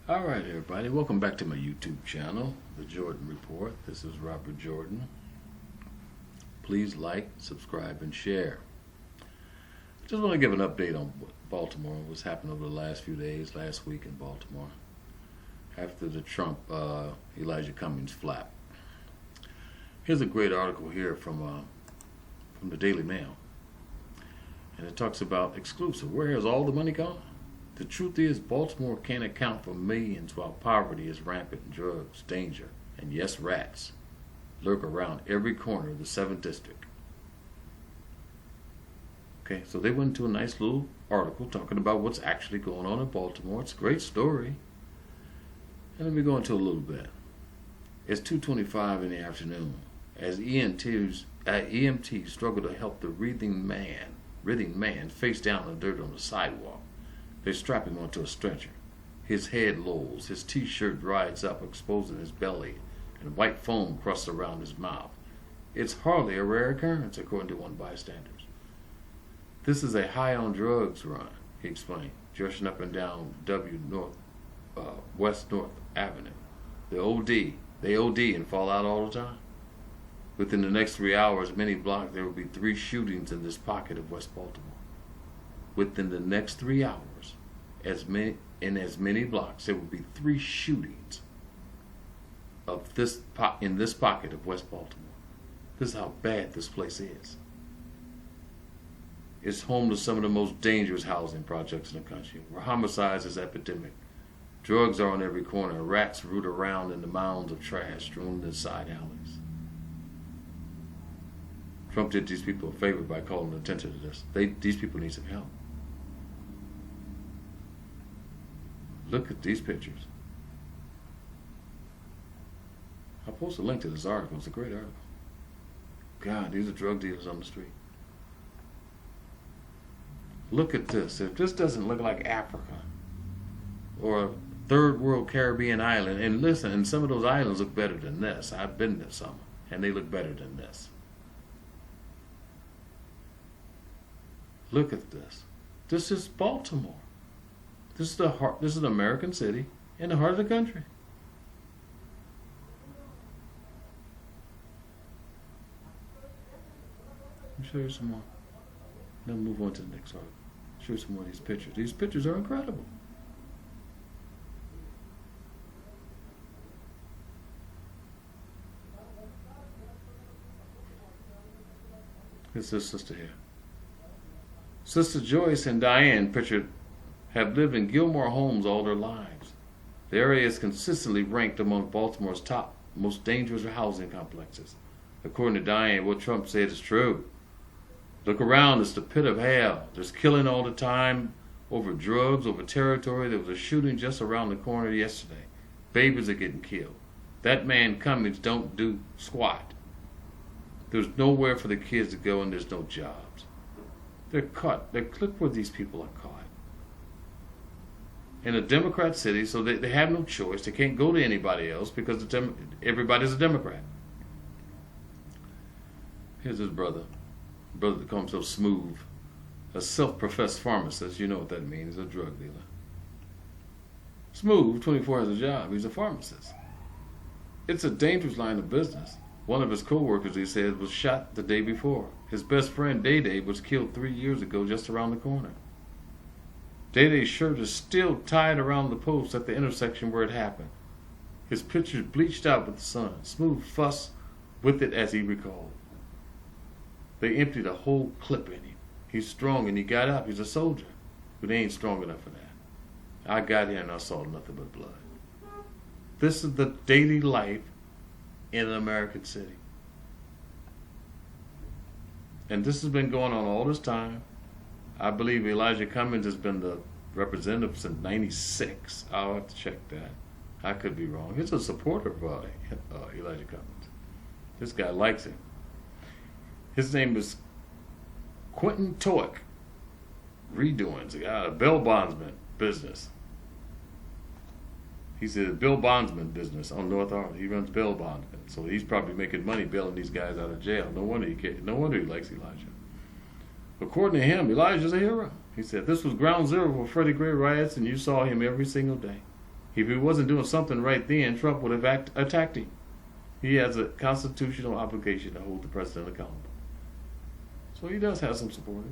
All right, everybody, welcome back to my YouTube channel, The Jordan Report. This is Robert Jordan. Please like, subscribe, and share. Just want to give an update on Baltimore, what's happened over the last few days, last week in Baltimore, after the Trump Elijah Cummings flap. Here's a great article here from the Daily Mail, and it talks about exclusive. Where has all the money gone? The truth is, Baltimore can't account for millions while poverty is rampant. Drugs, danger, and yes, rats lurk around every corner of the 7th District. Okay, so they went into a nice little article talking about what's actually going on in Baltimore. It's a great story. And let me go into a little bit. It's 2:25 in the afternoon as EMTs struggle to help the writhing man face down in the dirt on the sidewalk. They strap him onto a stretcher. His head lolls, his t-shirt dries up, exposing his belly, and white foam crusts around his mouth. It's hardly a rare occurrence, according to one bystander. This is a high-on-drugs run, he explained, dressing up and down West North Avenue. They OD and fall out all the time. Within the next 3 hours, many blocks, there will be 3 shootings in this pocket of West Baltimore. Within the next 3 hours, in as many blocks, there will be 3 shootings in this pocket of West Baltimore. This is how bad this place is. It's home to some of the most dangerous housing projects in the country, where homicides is epidemic. Drugs are on every corner. Rats root around in the mounds of trash strewn in the side alleys. Trump did these people a favor by calling attention to this. These people need some help. Look at these pictures. I'll post a link to this article. It's a great article. God, these are drug dealers on the street. Look at this. If this doesn't look like Africa or a third world Caribbean island, and listen, and some of those islands look better than this. I've been to some, and they look better than this. Look at this. This is Baltimore. This is an American city in the heart of the country. Let me show you some more. Then move on to the next article. Show you some more of these pictures. These pictures are incredible. Here's this sister here. Sister Joyce and Diane pictured have lived in Gilmore homes all their lives. The area is consistently ranked among Baltimore's top most dangerous housing complexes. According to Diane, what Trump said is true. Look around, it's the pit of hell. There's killing all the time over drugs, over territory. There was a shooting just around the corner yesterday. Babies are getting killed. That man Cummings don't do squat. There's nowhere for the kids to go and there's no jobs. They're caught. Look where these people are caught. In a Democrat city, so they have no choice. They can't go to anybody else because everybody's a Democrat. Here's his brother that comes so smooth. A self-professed pharmacist, you know what that means, a drug dealer. Smooth, 24 has a job, he's a pharmacist. It's a dangerous line of business. One of his co-workers, he said, was shot the day before. His best friend, Day was killed 3 years ago just around the corner. Day's shirt is still tied around the post at the intersection where it happened. His picture's bleached out with the sun. Smooth fussed with it as he recalled. They emptied a whole clip in him. He's strong and he got up. He's a soldier. But he ain't strong enough for that. I got here and I saw nothing but blood. This is the daily life in an American city. And this has been going on all this time. I believe Elijah Cummings has been the representative since '96. I'll have to check that. I could be wrong. He's a supporter of Elijah Cummings. This guy likes him. His name is Quentin Toick. Redoings. He got a bail bondsman business. He's a bail bondsman business on North Arlington. He runs bail bondsman. So he's probably making money bailing these guys out of jail. No wonder he likes Elijah. According to him, Elijah's a hero. He said, this was ground zero for Freddie Gray riots, and you saw him every single day. If he wasn't doing something right then, Trump would have attacked him. He has a constitutional obligation to hold the president accountable. So he does have some supporters.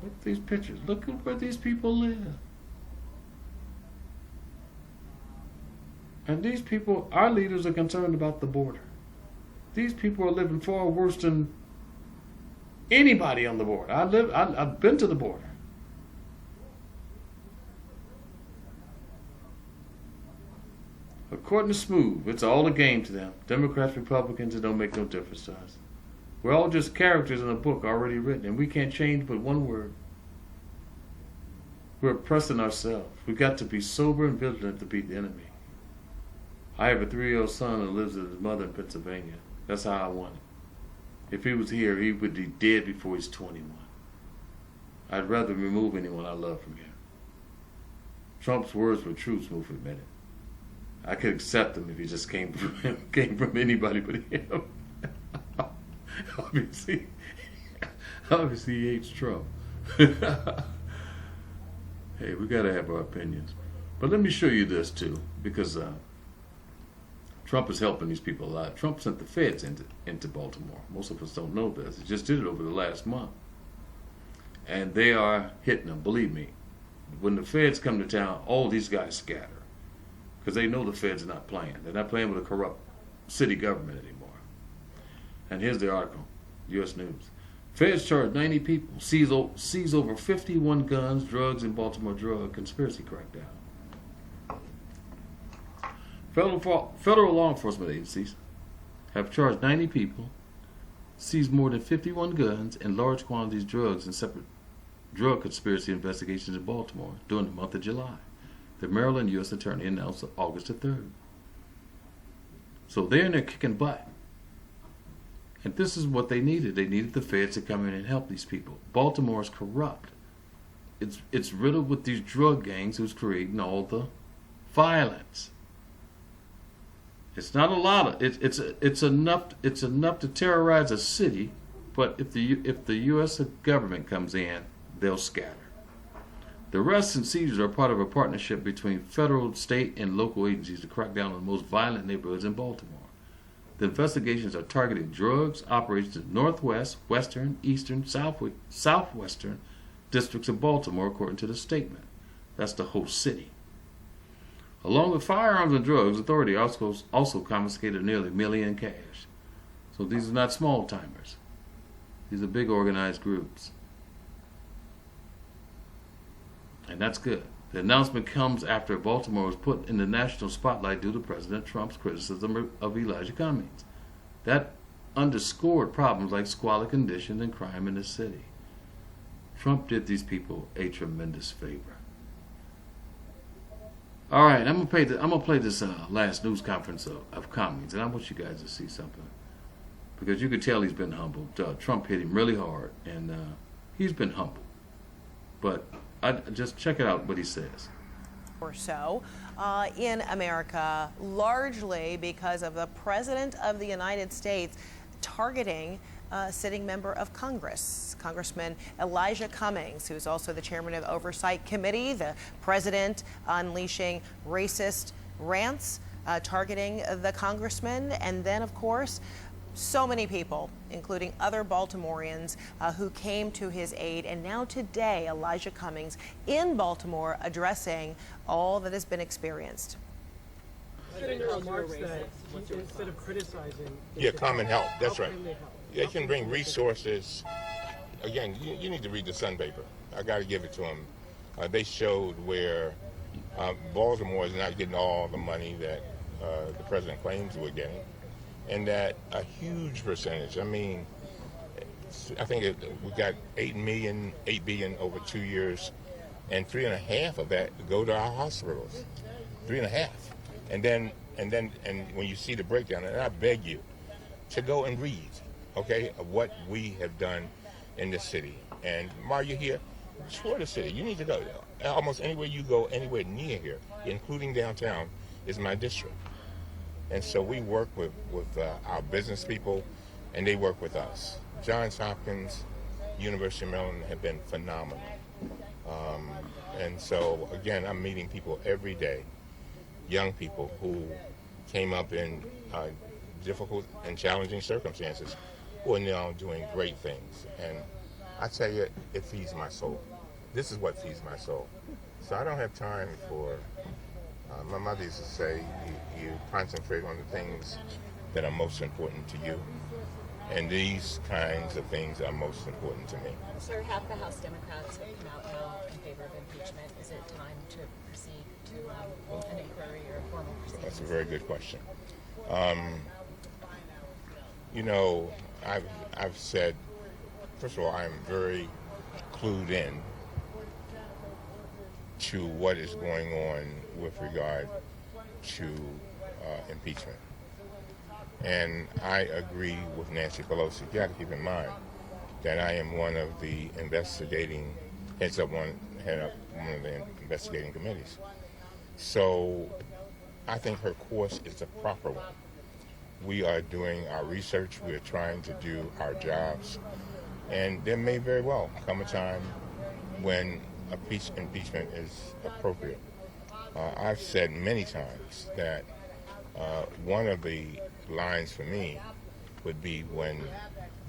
Look at these pictures. Look at where these people live. And these people, our leaders are concerned about the border. These people are living far worse than anybody on the border. I've been to the border. According to Smooth, it's all a game to them. Democrats, Republicans, it don't make no difference to us. We're all just characters in a book already written, and we can't change but one word. We're oppressing ourselves. We've got to be sober and vigilant to beat the enemy. I have a 3-year-old son who lives with his mother in Pennsylvania. That's how I want it. If he was here, he would be dead before he's 21. I'd rather remove anyone I love from here. Trump's words were true, Smooth admitted. I could accept him if he just came from anybody but him. Obviously he hates Trump. Hey, we gotta have our opinions. But let me show you this too, because Trump is helping these people a lot. Trump sent the feds into Baltimore. Most of us don't know this. He just did it over the last month. And they are hitting them, believe me. When the feds come to town, all these guys scatter. Because they know the feds are not playing. They're not playing with a corrupt city government anymore. And here's the article, U.S. News. Feds charge 90 people, seize over 51 guns, drugs in Baltimore drug conspiracy crackdown. Federal law enforcement agencies have charged 90 people, seized more than 51 guns and large quantities of drugs in separate drug conspiracy investigations in Baltimore during the month of July. The Maryland U.S. Attorney announced August the 3rd. So they're in there kicking butt. And this is what they needed. They needed the feds to come in and help these people. Baltimore is corrupt. It's riddled with these drug gangs who's creating all the violence. It's not a lot of it's enough to terrorize a city, but if the U.S. government comes in, they'll scatter. The arrests and seizures are part of a partnership between federal, state, and local agencies to crack down on the most violent neighborhoods in Baltimore. The investigations are targeting drugs operations in northwest, western, eastern, southwestern districts of Baltimore, according to the statement. That's the whole city. Along with firearms and drugs, authorities also confiscated nearly $1 million in cash. So these are not small timers. These are big organized groups. And that's good. The announcement comes after Baltimore was put in the national spotlight due to President Trump's criticism of Elijah Cummings. That underscored problems like squalid conditions and crime in the city. Trump did these people a tremendous favor. All right, I'm gonna play this last news conference of Cummings, and I want you guys to see something, because you can tell he's been humbled. Trump hit him really hard, and he's been humbled. But just check it out what he says. Or so in America, largely because of the President of the United States targeting a sitting member of Congress, Congressman Elijah Cummings, who's also the chairman of the Oversight Committee. The president unleashing racist rants targeting the congressman, and then, of course, so many people, including other Baltimoreans, who came to his aid. And now today, Elijah Cummings in Baltimore addressing all that has been experienced. In your remarks that instead of criticizing, come and help. That's right. Can they help? They can bring resources. Again, you need to read the Sun paper. I got to give it to them. They showed where Baltimore is not getting all the money that the president claims we're getting. And that a huge percentage, I mean, I think we got $8 billion over 2 years, and 3.5 of that go to our hospitals. 3.5. And when you see the breakdown, and I beg you to go and read, okay, of what we have done in this city. And while you're here, tour the city. You need to go. Almost anywhere you go, anywhere near here, including downtown, is my district. And so we work with our business people, and they work with us. Johns Hopkins, University of Maryland have been phenomenal. And so, again, I'm meeting people every day, young people who came up in difficult and challenging circumstances who are now doing great things. And I tell you, it feeds my soul. This is what feeds my soul. So I don't have time for, my mother used to say, you concentrate on the things that are most important to you. And these kinds of things are most important to me. Sir, half the House Democrats have come out now in favor of impeachment. Is it time to proceed to an inquiry or formal proceedings? That's a very good question. You know, I've said, first of all, I'm very clued in to what is going on with regard to impeachment. And I agree with Nancy Pelosi. You got to keep in mind that I am one of the heads up one of the investigating committees. So I think her course is the proper one. We are doing our research. We are trying to do our jobs. And there may very well come a time when impeachment is appropriate. I've said many times that one of the lines for me would be when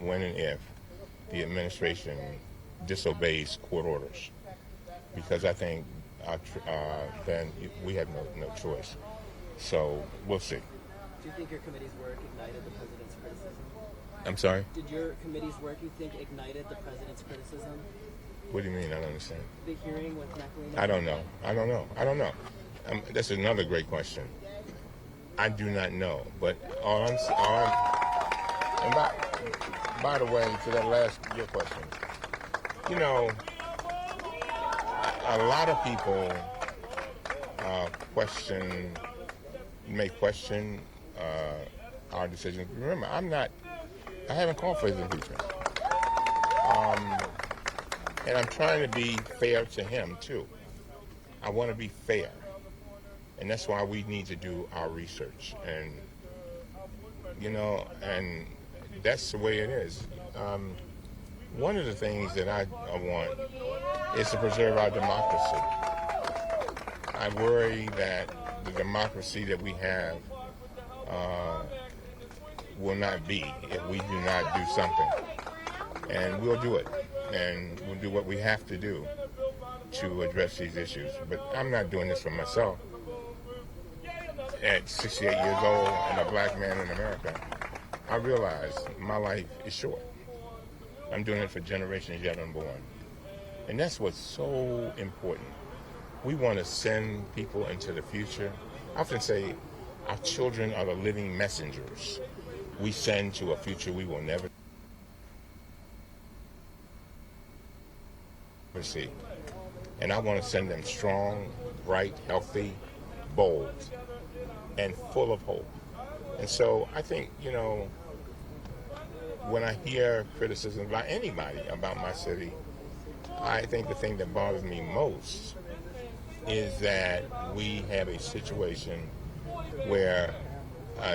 and if the administration disobeys court orders, because I think then we have no choice. So we'll see. Do you think your committee's work ignited the president's criticism? I'm sorry? Did your committee's work, you think, ignited the president's criticism? What do you mean? I don't understand. The hearing with McElhaney? I don't know. That's another great question. I do not know. But and by the way, to that last your question, you know, a lot of people may question our decision. Remember, I haven't called for his impeachment. And I'm trying to be fair to him, too. I want to be fair. And that's why we need to do our research. And, you know, and that's the way it is. One of the things that I want is to preserve our democracy. I worry that the democracy that we have will not be if we do not do something. And we'll do it. And we'll do what we have to do to address these issues. But I'm not doing this for myself. At 68 years old and a black man in America, I realize my life is short. I'm doing it for generations yet unborn. And that's what's so important. We want to send people into the future. I often say our children are the living messengers we send to a future we will never see. And I want to send them strong, bright, healthy, bold, and full of hope. And so I think, you know, when I hear criticism by anybody about my city, I think the thing that bothers me most is that we have a situation where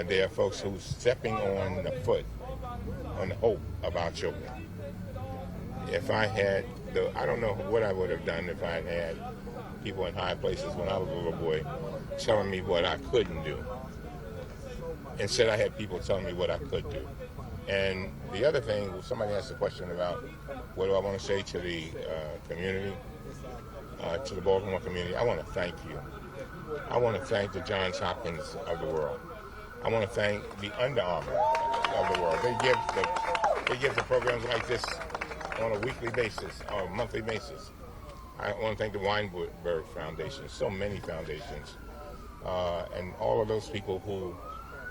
there are folks who are stepping on the hope of our children. If I had I don't know what I would have done if I had people in high places when I was a little boy telling me what I couldn't do. Instead, I had people telling me what I could do. And the other thing, somebody asked a question about what do I want to say to the community, to the Baltimore community. I want to thank you. I want to thank the Johns Hopkins of the world. I want to thank the Under Armour of the world. They give the programs like this on a weekly basis or a monthly basis. I want to thank the Weinberg Foundation, so many foundations, and all of those people who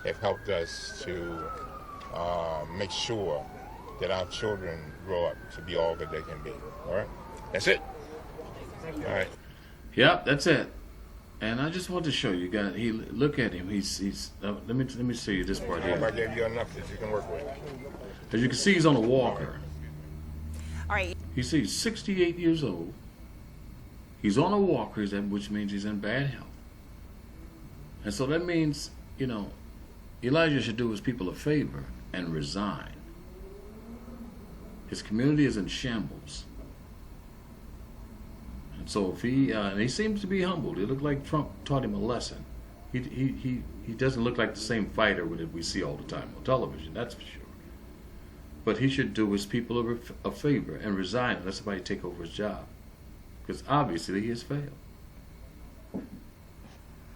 have helped us to make sure that our children grow up to be all that they can be. All right? That's it. All right. Yep, that's it. And I just want to show you guys. Look at him. He's. Let me show you this part I hope I here. gave you enough that you can work with. As you can see, he's on a walker. All right. He's 68 years old. He's on a walker, which means he's in bad health. And so that means, you know, Elijah should do his people a favor and resign. His community is in shambles. So if he and he seems to be humbled. It looked like Trump taught him a lesson. He doesn't look like the same fighter that we see all the time on television. That's for sure. But he should do his people a favor and resign and let somebody take over his job, because obviously he has failed.